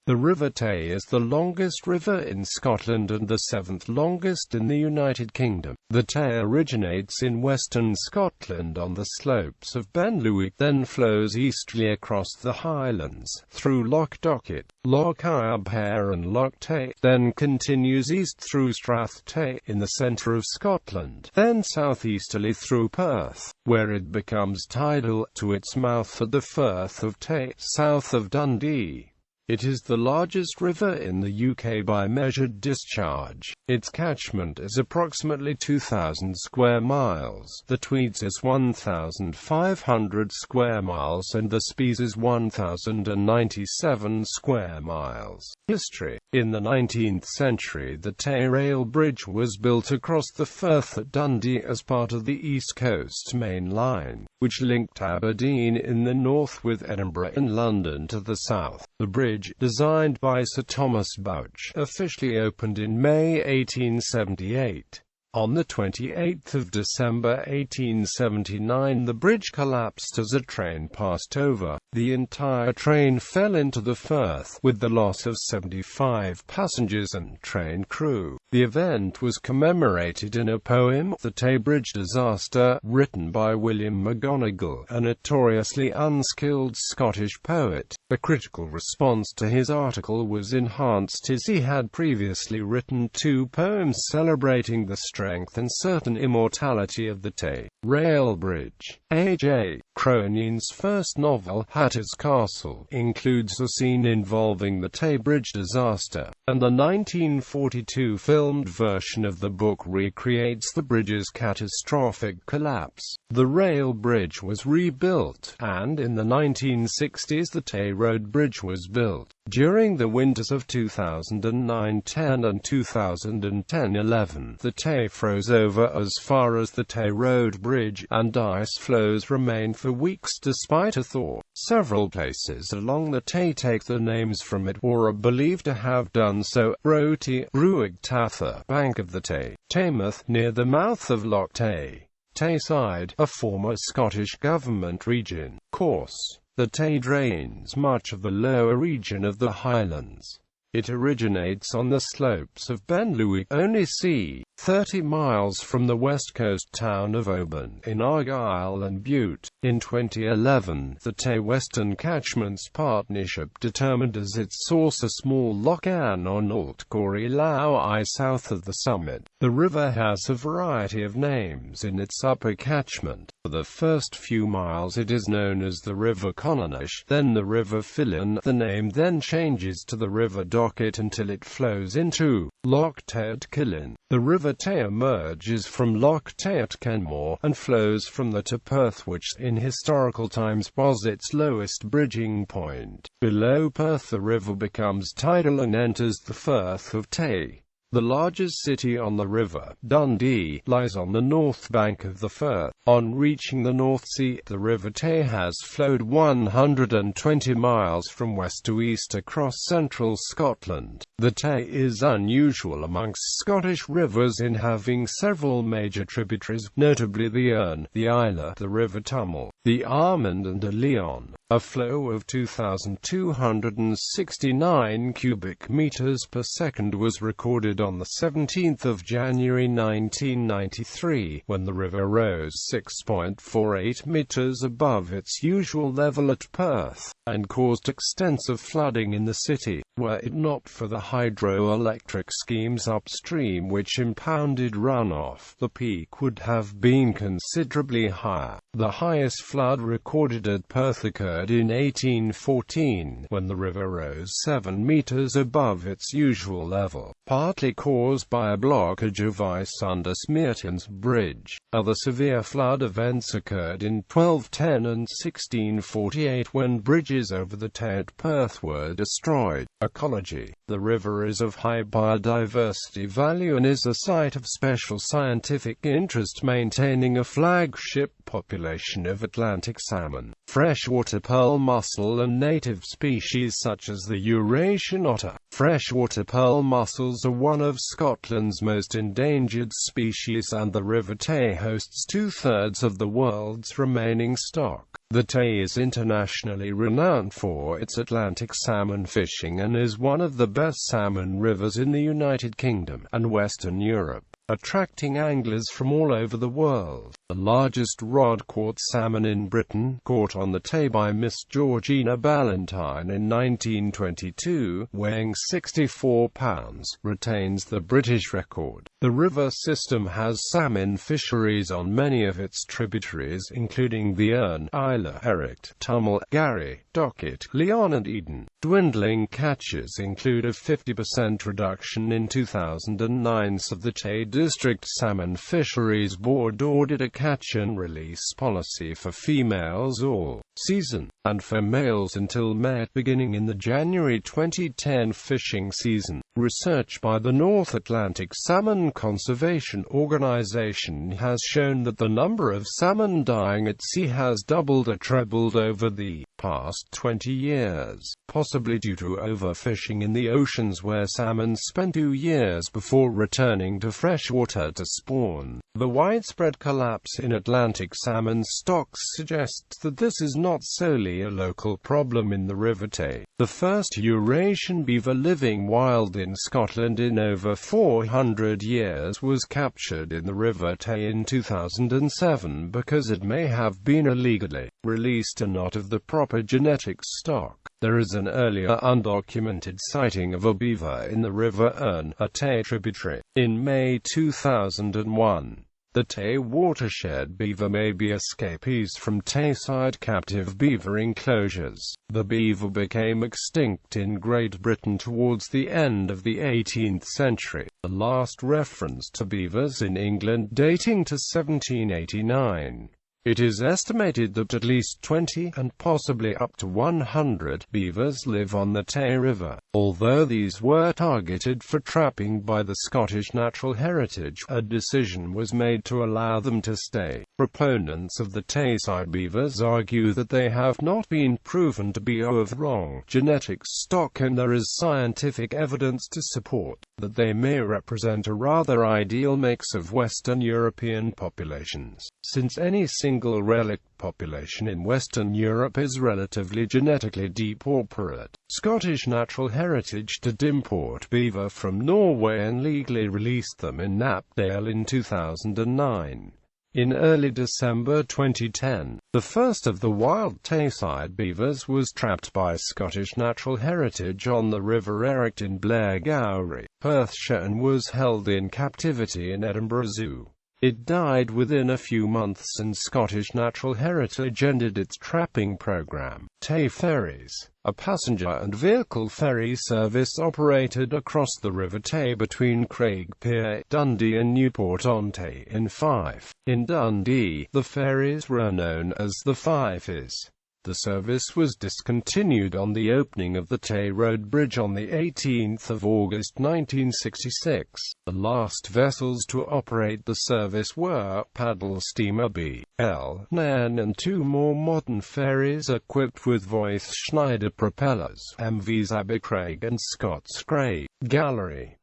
The River Tay is the longest river in Scotland and the seventh longest in the United Kingdom. The Tay originates in western Scotland on the slopes of Ben Lui, then flows easterly across the Highlands, through Loch Dochart, Loch Iubhair and Loch Tay, then continues east through Strathtay in the centre of Scotland, then southeasterly through Perth, where it becomes tidal, to its mouth at the Firth of Tay, south of Dundee. It is the largest river in the UK by measured discharge. Its catchment is approximately 2,000 square miles. The Tweed's is 1,500 square miles and the Spey's is 1,097 square miles. History. In the 19th century, the Tay rail bridge was built across the Firth at Dundee as part of the East Coast Main Line, which linked Aberdeen in the north with Edinburgh and London to the south. The bridge, designed by Sir Thomas Bouch, officially opened in May 1878. On the 28th of December 1879, the bridge collapsed as a train passed over. The entire train fell into the Firth, with the loss of 75 passengers and train crew. The event was commemorated in a poem, The Tay Bridge Disaster, written by William McGonagall, a notoriously unskilled Scottish poet. A critical response to his article was enhanced as he had previously written two poems celebrating the strength and certain immortality of the Tay rail bridge. A.J. Cronin's first novel, Hatter's Castle, includes a scene involving the Tay Bridge disaster, and the 1942 filmed version of the book recreates the bridge's catastrophic collapse. The rail bridge was rebuilt, and in the 1960s the Tay Road Bridge was built. During the winters of 2009-10 and 2010-11, the Tay froze over as far as the Tay Road Bridge, and ice floes remained for weeks despite a thaw. Several places along the Tay take their names from it, or are believed to have done so. Roti, Ruig Tatha, bank of the Tay. Taymouth, near the mouth of Loch Tay. Tayside, a former Scottish government region. Course. The Tay drains much of the lower region of the Highlands. It originates on the slopes of Ben Lui, only c. 30 miles from the west coast town of Oban, in Argyll and Bute. In 2011, the Tay Western Catchments Partnership determined as its source a small Loch on Old Corrie Low I south of the summit. The river has a variety of names in its upper catchment. For the first few miles it is known as the River Cononish, then the River Fillan. The name then changes to the River Dochart until it flows into Loch Dochart. The River Tay emerges from Loch Dochart Kenmore, and flows from the to Perth, which, in historical times, was its lowest bridging point. Below Perth the river becomes tidal and enters the Firth of Tay. The largest city on the river, Dundee, lies on the north bank of the Firth. On reaching the North Sea, the River Tay has flowed 120 miles from west to east across central Scotland. The Tay is unusual amongst Scottish rivers in having several major tributaries, notably the Erne, the Isla, the River Tummel, the Armand and the Leon. A flow of 2,269 cubic meters per second was recorded on the 17th of January 1993, when the river rose 6.48 meters above its usual level at Perth, and caused extensive flooding in the city. Were it not for the hydroelectric schemes upstream which impounded runoff, the peak would have been considerably higher. The highest flood recorded at Perth occurred in 1814, when the river rose 7 meters above its usual level, partly caused by a blockage of ice under Smearton's Bridge. Other severe flood events occurred in 1210 and 1648, when bridges over the Tay at Perth were destroyed. Ecology. The river is of high biodiversity value and is a site of special scientific interest, maintaining a flagship population of Atlantic salmon, freshwater pearl mussel and native species such as the Eurasian otter. Freshwater pearl mussels are one of Scotland's most endangered species, and the River Tay hosts 2/3 of the world's remaining stock. The Tay is internationally renowned for its Atlantic salmon fishing and is one of the best salmon rivers in the United Kingdom and Western Europe, attracting anglers from all over the world. The largest rod-caught salmon in Britain, caught on the Tay by Miss Georgina Ballantyne in 1922, weighing 64 pounds, retains the British record. The river system has salmon fisheries on many of its tributaries, including the Erne, Islay, Erict, Tummel, Garry, Dochart, Leon and Eden. Dwindling catches include a 50% reduction in 2009, so the Tay District Salmon Fisheries Board ordered a catch and release policy for females all season, and for males until May. Beginning in the January 2010 fishing season, research by the North Atlantic Salmon Conservation Organization has shown that the number of salmon dying at sea has doubled or trebled over the past 20 years, possibly due to overfishing in the oceans where salmon spend 2 years before returning to freshwater to spawn. The widespread collapse in Atlantic salmon stocks suggests that this is not solely a local problem in the River Tay. The first Eurasian beaver living wild in Scotland in over 400 years was captured in the River Tay in 2007 because it may have been illegally released and not of the proper genetic stock. There is an earlier undocumented sighting of a beaver in the River Erne, a Tay tributary, in May 2001. The Tay watershed beaver may be escapees from Tayside captive beaver enclosures. The beaver became extinct in Great Britain towards the end of the 18th century, the last reference to beavers in England dating to 1789. It is estimated that at least 20, and possibly up to 100, beavers live on the Tay River. Although these were targeted for trapping by the Scottish Natural Heritage, a decision was made to allow them to stay. Proponents of the Tayside beavers argue that they have not been proven to be of wrong genetic stock, and there is scientific evidence to support that they may represent a rather ideal mix of Western European populations, since any single relict population in Western Europe is relatively genetically depauperate. Scottish Natural Heritage did import beaver from Norway and legally released them in Knapdale in 2009. In early December 2010, the first of the wild Tayside beavers was trapped by Scottish Natural Heritage on the River Erict in Blairgowrie, Perthshire, and was held in captivity in Edinburgh Zoo. It died within a few months, and Scottish Natural Heritage ended its trapping program. Tay Ferries, a passenger and vehicle ferry service operated across the River Tay between Craig Pier, Dundee and Newport-on-Tay in Fife. In Dundee, the ferries were known as the Fifies. The service was discontinued on the opening of the Tay Road Bridge on 18 August 1966. The last vessels to operate the service were paddle steamer B.L. Nairn and 2 more modern ferries equipped with Voith-Schneider propellers, MVs Abercraig and Scots Cray. Gallery.